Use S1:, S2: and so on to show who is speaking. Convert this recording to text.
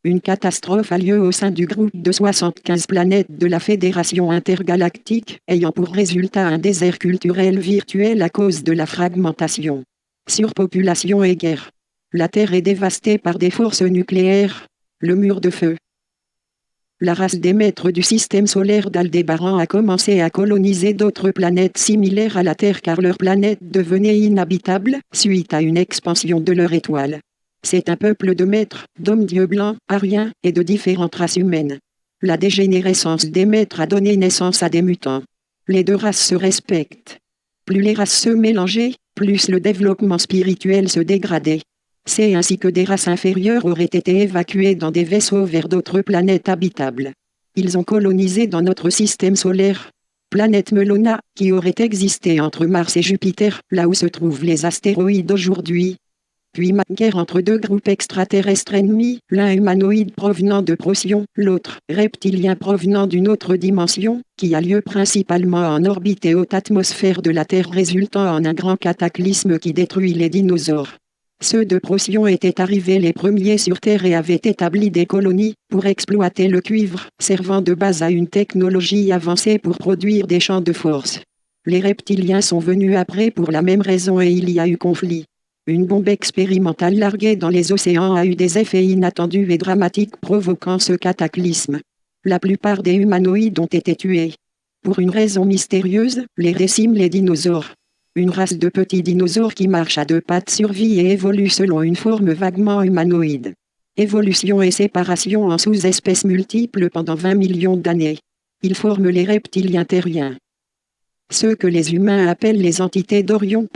S1: Une catastrophe a lieu au sein du groupe de 75 planètes de la Fédération intergalactique, ayant pour résultat un désert culturel virtuel à cause de la fragmentation, surpopulation et guerre. La Terre est dévastée par des forces nucléaires. Le mur de feu. La race des maîtres du système solaire d'Aldébaran a commencé à coloniser d'autres planètes similaires à la Terre car leur planète devenait inhabitable suite à une expansion de leur étoile. C'est un peuple de maîtres, d'hommes-dieux blancs, ariens et de différentes races humaines. La dégénérescence des maîtres a donné naissance à des mutants. Les deux races se respectent. Plus les races se mélangeaient, plus le développement spirituel se dégradait. C'est ainsi que des races inférieures auraient été évacuées dans des vaisseaux vers d'autres planètes habitables. Ils ont colonisé dans notre système solaire. Planète Melona, qui aurait existé entre Mars et Jupiter, là où se trouvent les astéroïdes aujourd'hui. Puis guerre entre deux groupes extraterrestres ennemis, l'un humanoïde provenant de Procyon, l'autre reptilien provenant d'une autre dimension, qui a lieu principalement en orbite et haute atmosphère de la Terre résultant en un grand cataclysme qui détruit les dinosaures. Ceux de Procyon étaient arrivés les premiers sur Terre et avaient établi des colonies pour exploiter le cuivre, servant de base à une technologie avancée pour produire des champs de force. Les reptiliens sont venus après pour la même raison et il y a eu conflit. Une bombe expérimentale larguée dans les océans a eu des effets inattendus et dramatiques provoquant ce cataclysme. La plupart des humanoïdes ont été tués. Pour une raison mystérieuse, les déciment les dinosaures. Une race de petits dinosaures qui marchent à deux pattes survit et évolue selon une forme vaguement humanoïde. Évolution et séparation en sous-espèces multiples pendant 20 millions d'années. Ils forment les reptiliens terriens. Ceux que les humains appellent les entités d'Orion.